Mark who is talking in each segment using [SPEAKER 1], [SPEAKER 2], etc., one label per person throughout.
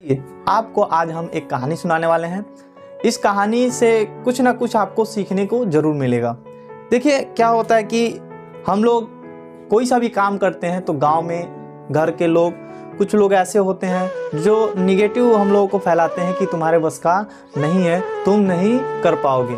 [SPEAKER 1] आपको आज हम एक कहानी सुनाने वाले हैं। इस कहानी से कुछ ना कुछ आपको सीखने को ज़रूर मिलेगा। देखिए क्या होता है कि हम लोग कोई सा भी काम करते हैं तो गांव में घर के लोग कुछ लोग ऐसे होते हैं जो निगेटिव हम लोगों को फैलाते हैं कि तुम्हारे बस का नहीं है, तुम नहीं कर पाओगे,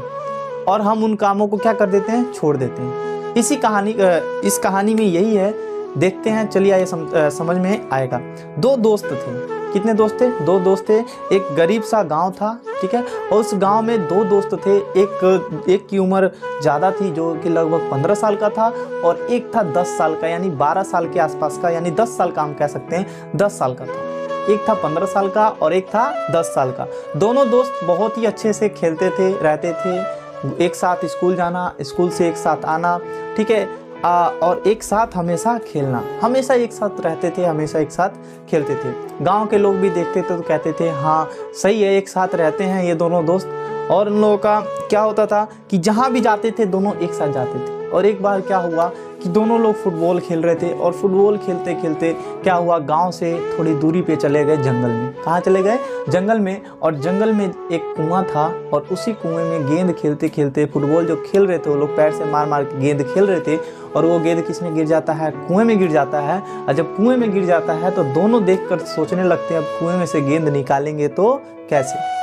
[SPEAKER 1] और हम उन कामों को क्या कर देते हैं, छोड़ देते हैं। इस कहानी में यही है। देखते हैं, चलिए आइए समझ में आएगा। दो दोस्त थे। कितने दोस्त थे? दो दोस्त थे। एक गरीब सा गांव था, ठीक है, और उस गांव में दो दोस्त थे। एक की उम्र ज़्यादा थी जो कि लगभग 15 साल का था, और एक था 10 साल का, यानी 12 साल के आसपास का, यानी 10 साल का हम कह सकते हैं, 10 साल का था। एक था 15 साल का और एक था 10 साल का। दोनों दोस्त बहुत ही अच्छे से खेलते थे, रहते थे, एक साथ स्कूल जाना, स्कूल से एक साथ आना, ठीक है, और एक साथ हमेशा खेलना, हमेशा एक साथ रहते थे, हमेशा एक साथ खेलते थे। गांव के लोग भी देखते थे तो कहते थे हाँ सही है, एक साथ रहते हैं ये दोनों दोस्त। और उन लोगों का क्या होता था कि जहाँ भी जाते थे दोनों एक साथ जाते थे। और एक बार क्या हुआ कि दोनों लोग फुटबॉल खेल रहे थे, और फुटबॉल खेलते खेलते क्या हुआ, गांव से थोड़ी दूरी पे चले गए जंगल में। कहाँ चले गए? जंगल में। और जंगल में एक कुआं था, और उसी कुएं में गेंद खेलते खेलते, फुटबॉल जो खेल रहे थे वो लोग पैर से मार मार के गेंद खेल रहे थे, और वो गेंद किसमें गिर जाता है? कुएं में गिर जाता है। और जब कुएं में गिर जाता है तो दोनों देखकर सोचने लगते हैं अब कुएं में से गेंद निकालेंगे तो कैसे।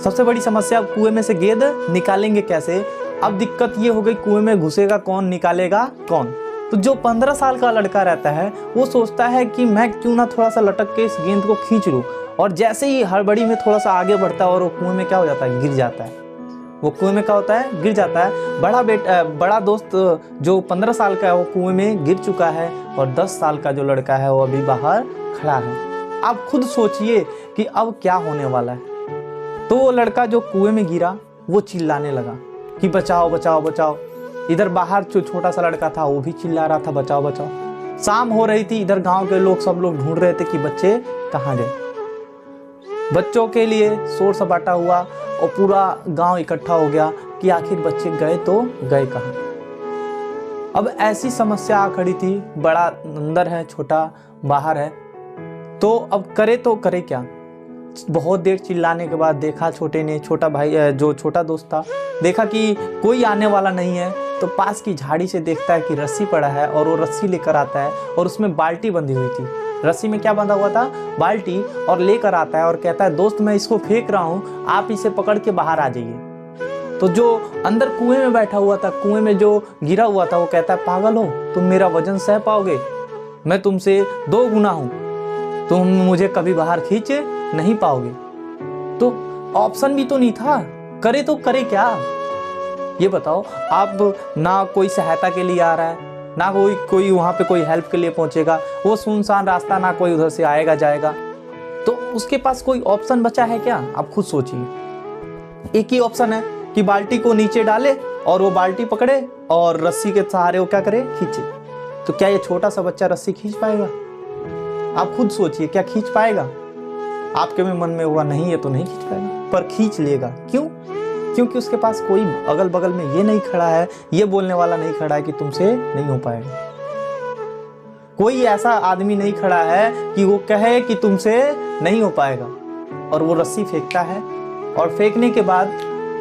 [SPEAKER 1] सबसे बड़ी समस्या, अब कुएं में से गेंद निकालेंगे कैसे। अब दिक्कत ये हो गई, कुएं में घुसेगा कौन, निकालेगा कौन। तो जो 15 साल का लड़का रहता है वो सोचता है कि मैं क्यों ना थोड़ा सा लटक के इस गेंद को खींच लूं, और जैसे ही हड़बड़ी में थोड़ा सा आगे बढ़ता है और वो कुएं में क्या हो जाता है, गिर जाता है। वो कुएं में क्या होता है, गिर जाता है। बड़ा दोस्त जो 15 साल का है वो कुएं में गिर चुका है, और 10 साल का जो लड़का है वो अभी बाहर खड़ा है। आप खुद सोचिए कि अब क्या होने वाला है। तो वो लड़का जो कुएं में गिरा वो चिल्लाने लगा कि बचाओ बचाओ बचाओ। इधर बाहर जो छोटा सा लड़का था वो भी चिल्ला रहा था बचाओ बचाओ। शाम हो रही थी, इधर गांव के लोग सब लोग ढूंढ रहे थे कि बच्चे कहाँ गए। बच्चों के लिए शोर सपाटा हुआ और पूरा गांव इकट्ठा हो गया कि आखिर बच्चे गए तो गए कहाँ। अब ऐसी समस्या आ खड़ी थी, बड़ा अंदर है, छोटा बाहर है, तो अब करे तो करे क्या। बहुत देर चिल्लाने के बाद देखा छोटे ने, छोटा भाई जो छोटा दोस्त था, देखा कि कोई आने वाला नहीं है, तो पास की झाड़ी से देखता है कि रस्सी पड़ा है, और वो रस्सी लेकर आता है, और उसमें बाल्टी बंधी हुई थी। रस्सी में क्या बंधा हुआ था? बाल्टी। और लेकर आता है और कहता है दोस्त मैं इसको फेंक रहा हूँ, आप इसे पकड़ के बाहर आ जाइए। तो जो अंदर कुएं में बैठा हुआ था, कुएं में जो गिरा हुआ था, वो कहता है पागल हो तुम, मेरा वजन सह पाओगे? मैं तुमसे 2 गुना हूँ, तुम मुझे कभी बाहर खींच नहीं पाओगे। तो ऑप्शन भी तो नहीं था, करे तो करे क्या। ये बताओ, आप ना कोई सहायता के लिए आ रहा है, ना कोई वहां पे कोई हेल्प के लिए पहुंचेगा, वो सुनसान रास्ता, ना कोई उधर से आएगा जाएगा, तो उसके पास कोई ऑप्शन बचा है क्या? आप खुद सोचिए। एक ही ऑप्शन है कि बाल्टी को नीचे डाले और वो बाल्टी पकड़े और रस्सी के सहारे वो क्या करे, खींचे। तो क्या ये छोटा सा बच्चा रस्सी खींच पाएगा? आप खुद सोचिए, क्या खींच पाएगा? आपके भी मन में हुआ नहीं ये तो नहीं खींच पाएगा, पर खींच लेगा। क्यों? क्योंकि उसके पास कोई अगल बगल में ये नहीं खड़ा है, ये बोलने वाला नहीं खड़ा है कि तुमसे नहीं हो पाएगा। कोई ऐसा आदमी नहीं खड़ा है कि वो कहे कि तुमसे नहीं हो पाएगा। और वो रस्सी फेंकता है, और फेंकने के बाद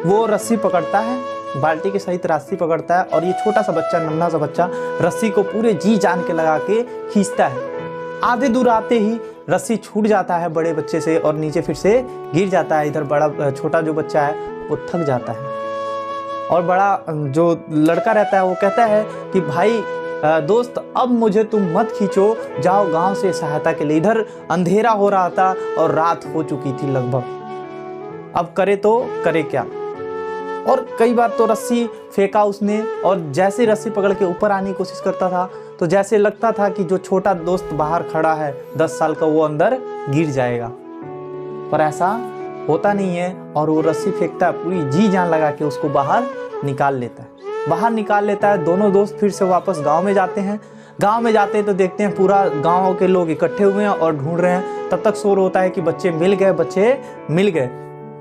[SPEAKER 1] वो रस्सी पकड़ता है, बाल्टी के सहित रस्सी पकड़ता है, और ये छोटा सा बच्चा, नन्हा सा बच्चा रस्सी को पूरे जी जान के लगा के खींचता है। आधे दूर आते ही रस्सी छूट जाता है बड़े बच्चे से, और नीचे फिर से गिर जाता है। इधर छोटा जो बच्चा है वो थक जाता है, और बड़ा जो लड़का रहता है वो कहता है कि भाई दोस्त अब मुझे तुम मत खींचो, जाओ गांव से सहायता के लिए। इधर अंधेरा हो रहा था और रात हो चुकी थी लगभग। अब करे तो करे क्या। और कई बार तो रस्सी फेंका उसने, और जैसे रस्सी पकड़ के ऊपर आने की कोशिश करता था तो जैसे लगता था कि जो छोटा दोस्त बाहर खड़ा है 10 साल का, वो अंदर गिर जाएगा। पर ऐसा होता नहीं है, और वो रस्सी फेंकता है, पूरी जी जान लगा के उसको बाहर निकाल लेता है। बाहर निकाल लेता है। दोनों दोस्त फिर से वापस गांव में जाते हैं। गांव में जाते हैं तो देखते हैं पूरा गांव के लोग इकट्ठे हुए हैं और ढूंढ रहे हैं। तब तक शोर होता है कि बच्चे मिल गए, बच्चे मिल गए।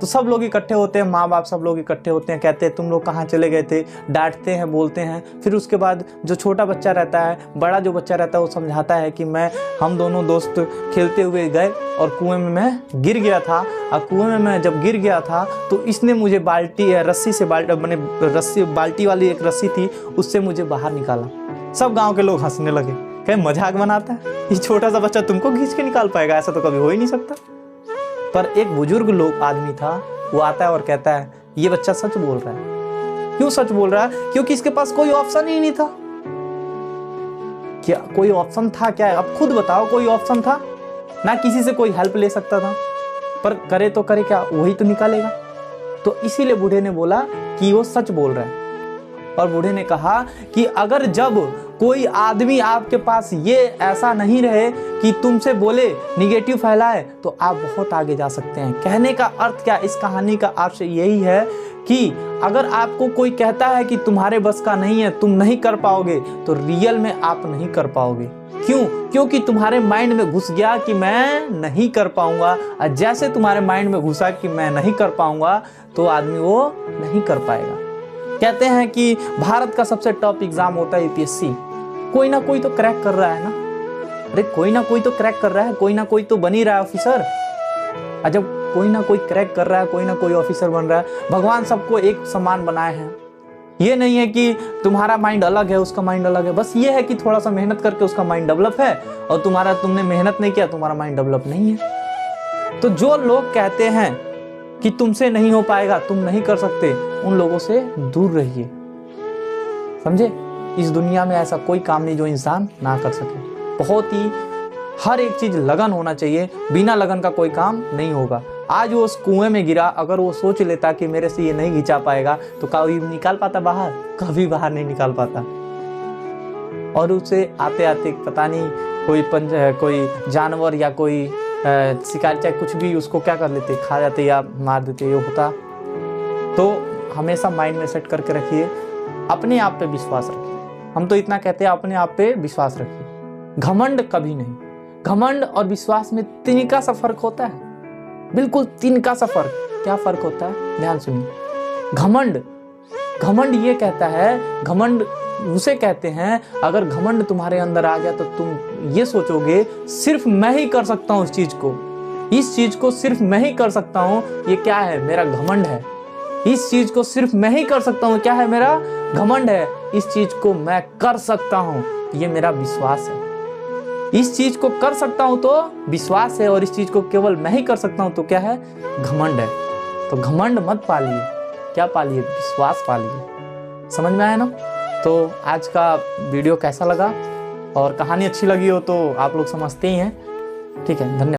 [SPEAKER 1] तो सब लोग इकट्ठे होते हैं, माँ बाप सब लोग इकट्ठे होते हैं, कहते हैं तुम लोग कहाँ चले गए थे, डांटते हैं, बोलते हैं। फिर उसके बाद जो छोटा बच्चा रहता है, बड़ा जो बच्चा रहता है, वो समझाता है कि हम दोनों दोस्त खेलते हुए गए और कुएं में मैं गिर गया था, और कुएं में मैं जब गिर गया था तो इसने मुझे रस्सी से बाल्टी वाली एक रस्सी थी, उससे मुझे बाहर निकाला। सब गाँव के लोग हंसने लगे, कहे मजाक बनाता है, ये छोटा सा बच्चा तुमको खींच के निकाल पाएगा, ऐसा तो कभी हो ही नहीं सकता। पर एक बुजुर्ग लोग आदमी था, वो आता है और कहता है ये बच्चा सच बोल रहा है। क्यों सच बोल रहा है? क्योंकि इसके पास कोई ऑप्शन ही नहीं था। क्या कोई ऑप्शन था क्या? अब खुद बताओ, कोई ऑप्शन था? ना किसी से कोई हेल्प ले सकता था, पर करे तो करे क्या, वही तो निकालेगा। तो इसीलिए बूढ़े ने बोला कि वो सच बोल रहा है। और बूढ़े ने कहा कि अगर जब कोई आदमी आपके पास ये ऐसा नहीं रहे कि तुमसे बोले, निगेटिव फैलाए, तो आप बहुत आगे जा सकते हैं। कहने का अर्थ क्या, इस कहानी का अर्थ यही है कि अगर आपको कोई कहता है कि तुम्हारे बस का नहीं है, तुम नहीं कर पाओगे, तो रियल में आप नहीं कर पाओगे। क्यों? क्योंकि तुम्हारे माइंड में घुस गया कि मैं नहीं कर पाऊंगा, और जैसे तुम्हारे माइंड में घुसा कि मैं नहीं कर पाऊंगा, तो आदमी वो नहीं कर पाएगा। कहते हैं कि भारत का सबसे टॉप एग्जाम होता है यूपीएससी। कोई ना कोई तो क्रैक कर रहा है ना, अरे कोई ना कोई तो क्रैक कर रहा है, कोई ना कोई तो बन ही रहा है ऑफिसर। और जब कोई ना कोई क्रैक कर रहा है, कोई ना कोई ऑफिसर बन रहा है, भगवान सबको एक समान बनाए हैं। ये नहीं है कि तुम्हारा माइंड अलग है, उसका माइंड अलग है, बस ये है कि थोड़ा सा मेहनत करके उसका माइंड डेवलप है, और तुमने मेहनत नहीं किया, तुम्हारा माइंड डेवलप नहीं है। तो जो लोग कहते हैं कि तुमसे नहीं हो पाएगा, तुम नहीं कर सकते, उन लोगों से दूर रहिए। समझे? इस दुनिया में ऐसा कोई काम नहीं जो इंसान ना कर सके। बहुत ही हर एक चीज लगन होना चाहिए, बिना लगन का कोई काम नहीं होगा। आज वो उस कुएं में गिरा, अगर वो सोच लेता कि मेरे से ये नहीं खींचा पाएगा, तो कभी निकाल पाता बाहर? कभी बाहर नहीं निकाल पाता। और उसे आते आते पता नहीं कोई जानवर या कोई शिकारी चाहे कुछ भी उसको क्या कर लेते, खा जाते या मार देते, ये होता। तो हमेशा माइंड में सेट करके रखिए, अपने आप पे विश्वास रखिए। हम तो इतना कहते हैं, अपने आप पे विश्वास रखिए, घमंड कभी नहीं। घमंड और विश्वास में तिनका सा फर्क होता है, बिल्कुल तिनका सा फर्क। क्या फर्क होता है? ध्यान सुनिए। घमंड ये कहता है, घमंड उसे कहते हैं, अगर घमंड तुम्हारे अंदर आ गया तो तुम ये सोचोगे सिर्फ मैं ही कर सकता हूं इस चीज को सिर्फ मैं ही कर सकता हूं। ये क्या है? मेरा घमंड है। इस चीज को सिर्फ मैं ही कर सकता हूं, क्या है? मेरा घमंड है। इस चीज को मैं कर सकता हूं, ये मेरा विश्वास है। इस चीज को कर सकता हूं तो विश्वास है, और इस चीज को केवल मैं ही कर सकता हूं तो क्या है? घमंड है। तो घमंड मत पालिए, क्या पालिए? विश्वास पालिए। समझ में आया ना? तो आज का वीडियो कैसा लगा, और कहानी अच्छी लगी हो तो आप लोग समझते ही हैं। ठीक है, धन्यवाद।